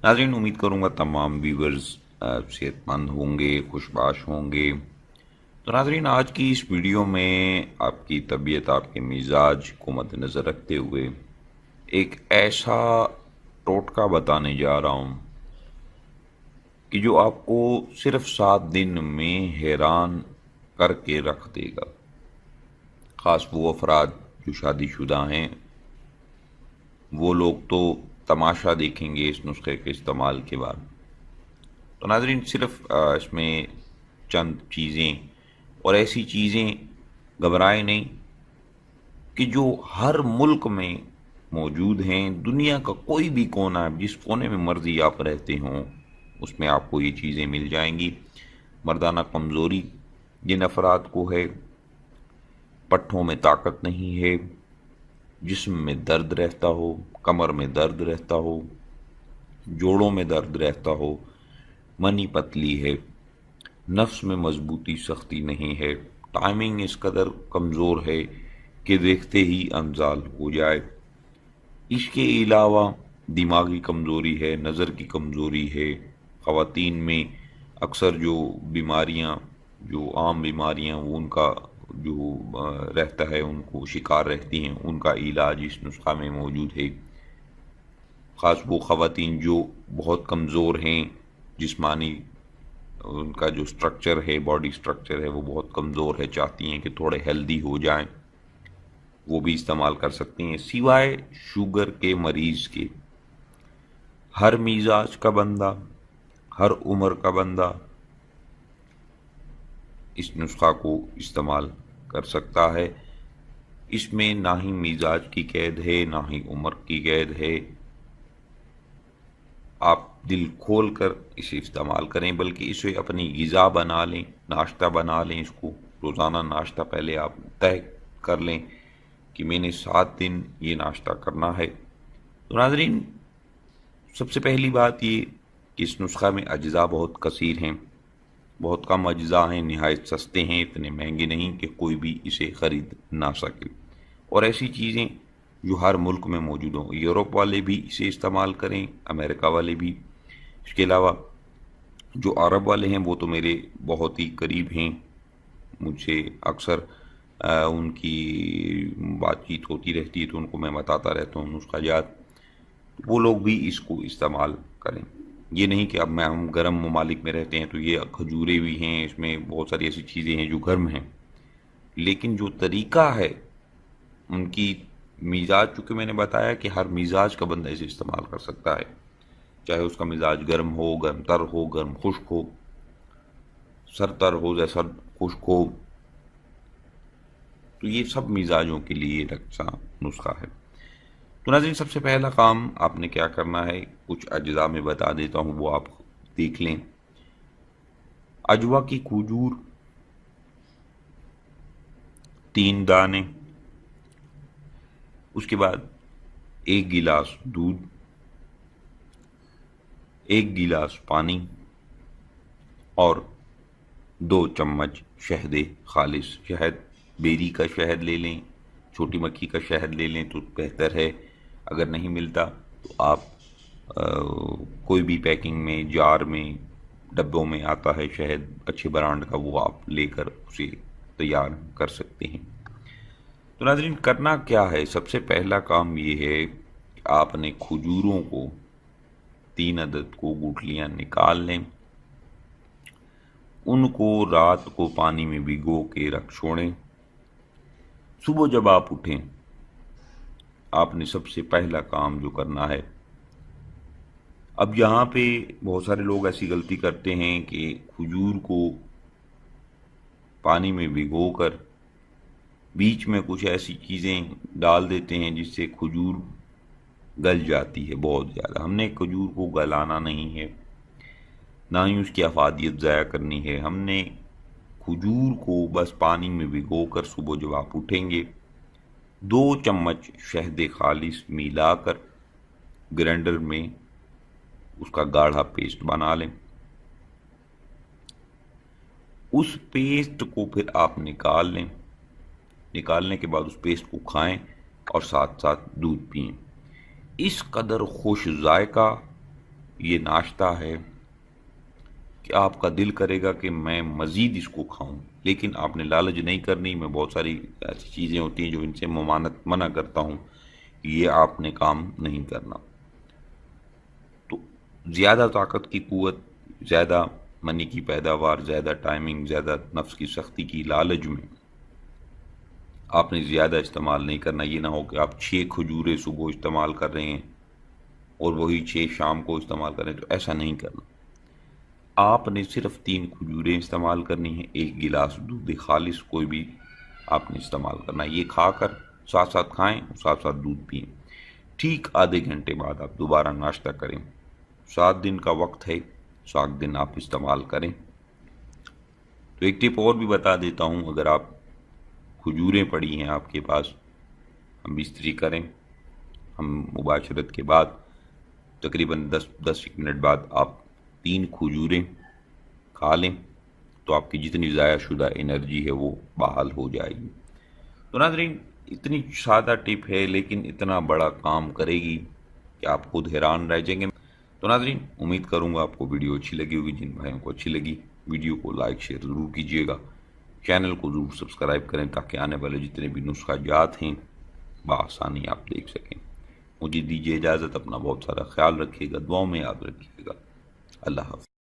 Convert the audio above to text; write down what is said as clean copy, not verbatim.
नाज़रीन, उम्मीद करूँगा तमाम व्यूवर्स सेहतमंद होंगे, खुशबाश होंगे। तो नाज़रीन, आज की इस वीडियो में आपकी तबीयत, आपके मिजाज को मद्देनज़र रखते हुए एक ऐसा टोटका बताने जा रहा हूँ कि जो आपको सिर्फ 7 दिन में हैरान करके रख देगा। ख़ास वो अफराद जो शादीशुदा हैं, वो लोग तो तमाशा देखेंगे इस नुस्खे के इस्तेमाल के बाद। तो नाज़रीन, सिर्फ इसमें चंद चीज़ें और ऐसी चीज़ें, घबराए नहीं, कि जो हर मुल्क में मौजूद हैं। दुनिया का कोई भी कोना, जिस कोने में मर्जी आप रहते हों, उसमें आपको ये चीज़ें मिल जाएंगी। मर्दाना कमज़ोरी जिन अफराद को है, पट्ठों में ताकत नहीं है, जिस्म में दर्द रहता हो, कमर में दर्द रहता हो, जोड़ों में दर्द रहता हो, मनी पतली है, नफ्स में मजबूती सख्ती नहीं है, टाइमिंग इस कदर कमज़ोर है कि देखते ही अनजाल हो जाए। इसके अलावा दिमागी कमज़ोरी है, नज़र की कमज़ोरी है। ख़वातीन में अक्सर जो बीमारियां, जो आम बीमारियां, वो उनका जो रहता है, उनको शिकार रहती हैं, उनका इलाज इस नुस्खा में मौजूद है। ख़ास वो ख़वातीन जो बहुत कमज़ोर हैं, जिस्मानी उनका जो स्ट्रक्चर है, बॉडी स्ट्रक्चर है, वो बहुत कमज़ोर है, चाहती हैं कि थोड़े हेल्दी हो जाएं, वो भी इस्तेमाल कर सकती हैं। सिवाय शुगर के मरीज़ के, हर मिजाज का बंदा, हर उम्र का बंदा इस नुस्खा को इस्तेमाल कर सकता है। इसमें ना ही मिजाज की कैद है, ना ही उम्र की कैद है। आप दिल खोल कर इसे इस्तेमाल करें, बल्कि इसे अपनी ग़िज़ा बना लें, नाश्ता बना लें। इसको रोज़ाना नाश्ता पहले आप तय कर लें कि मैंने 7 दिन ये नाश्ता करना है। तो नाज़रीन, सबसे पहली बात ये कि इस नुस्खा में अज्जा बहुत कसीर हैं, बहुत कम अज्जा हैं, नहायत सस्ते हैं, इतने महंगे नहीं कि कोई भी इसे ख़रीद ना सके। और ऐसी चीज़ें जो हर मुल्क में मौजूद हों। यूरोप वाले भी इसे इस्तेमाल करें, अमेरिका वाले भी। इसके अलावा जो अरब वाले हैं, वो तो मेरे बहुत ही करीब हैं, मुझसे अक्सर उनकी बातचीत होती रहती है, तो उनको मैं बताता रहता हूँ नुस्खा जात। वो लोग भी इसको इस्तेमाल करें। ये नहीं कि अब हम गर्म ममालिक में रहते हैं तो ये खजूरें भी हैं, इसमें बहुत सारी ऐसी चीज़ें हैं जो गर्म हैं, लेकिन जो तरीका है उनकी मिजाज, चूँकि मैंने बताया कि हर मिजाज का बंदा इसे इस्तेमाल कर सकता है, चाहे उसका मिजाज गर्म हो, गर्म तर हो, गर्म खुश्क हो, सरतर हो या सर्द खुश्क हो। तो ये सब मिजाजों के लिए अच्छा नुस्खा है। तो नाज़रीन, सबसे पहला काम आपने क्या करना है, कुछ अज्जा में बता देता हूँ, वो आप देख लें। अजवा की खजूर 3 दाने, उसके बाद 1 गिलास दूध, 1 गिलास पानी, और 2 चम्मच शहद खालिस। शहद, बेरी का शहद ले लें, छोटी मक्खी का शहद ले लें तो बेहतर है। अगर नहीं मिलता तो आप कोई भी पैकिंग में, जार में, डब्बों में आता है शहद अच्छे ब्रांड का, वो आप लेकर उसे तैयार कर सकते हैं। तो नाज़रीन, करना क्या है, सबसे पहला काम ये है कि आपने खजूरों को 3 अदद को गुठलियाँ निकाल लें। उनको रात को पानी में भिगो के रख छोड़ें। सुबह जब आप उठें, आपने सबसे पहला काम जो करना है, अब यहाँ पे बहुत सारे लोग ऐसी गलती करते हैं कि खजूर को पानी में भिगोकर बीच में कुछ ऐसी चीज़ें डाल देते हैं जिससे खजूर गल जाती है बहुत ज़्यादा। हमने खजूर को गलाना नहीं है, ना ही उसकी अफादियत ज़ाया करनी है। हमने खजूर को बस पानी में भिगोकर सुबह जब आप उठेंगे, 2 चम्मच शहद खालिस मिलाकर ग्राइंडर में उसका गाढ़ा पेस्ट बना लें। उस पेस्ट को फिर आप निकाल लें। निकालने के बाद उस पेस्ट को खाएं और साथ साथ दूध पिएं। इस कदर खुश जायका یہ ناشتہ ہے کہ آپ کا دل کرے گا کہ میں مزید اس کو کھاؤں، لیکن آپ نے لالچ نہیں کرنی۔ میں بہت ساری ایسی چیزیں ہوتی ہیں جو ان سے ممانعت منع کرتا ہوں، یہ آپ نے کام نہیں کرنا۔ تو زیادہ طاقت کی قوت، زیادہ منی کی پیداوار، زیادہ ٹائمنگ، زیادہ نفس کی سختی کی لالچ میں آپ نے زیادہ استعمال نہیں کرنا۔ یہ نہ ہو کہ آپ 6 کھجوریں صبح استعمال کر رہے ہیں اور وہی 6 شام کو استعمال کر رہے ہیں، تو ایسا نہیں کرنا۔ آپ نے صرف 3 کھجوریں استعمال کرنی ہیں، 1 گلاس دودھ خالص کوئی بھی آپ نے استعمال کرنا ہے۔ یہ کھا کر ساتھ ساتھ کھائیں اور ساتھ ساتھ دودھ پئیں۔ ٹھیک آدھے گھنٹے بعد آپ دوبارہ ناشتہ کریں۔ 7 دن کا وقت ہے، 7 دن آپ استعمال کریں۔ تو ایک ٹپ اور بھی بتا دیتا ہوں، اگر آپ کھجوریں پڑی ہیں آپ کے پاس، ہم بستری کریں، ہم مباشرت کے بعد تقریباً 10 منٹ بعد آپ 3 کھجوریں کھا لیں تو آپ کی جتنی ضائع شدہ انرجی ہے وہ بحال ہو جائے گی۔ تو ناظرین، اتنی سادہ ٹپ ہے لیکن اتنا بڑا کام کرے گی کہ آپ خود حیران رہ جائیں گے۔ تو ناظرین، امید کروں گا آپ کو ویڈیو اچھی لگی ہوگی۔ جن بھائیوں کو اچھی لگی ویڈیو کو لائک شیئر ضرور کیجیے گا، چینل کو ضرور سبسکرائب کریں تاکہ آنے والے جتنے بھی نسخہ جات ہیں بآسانی آپ دیکھ سکیں۔ مجھے دیجیے اجازت، اپنا بہت سارا خیال رکھیے گا، دعاؤں میں یاد رکھیے گا۔ اللہ حافظ۔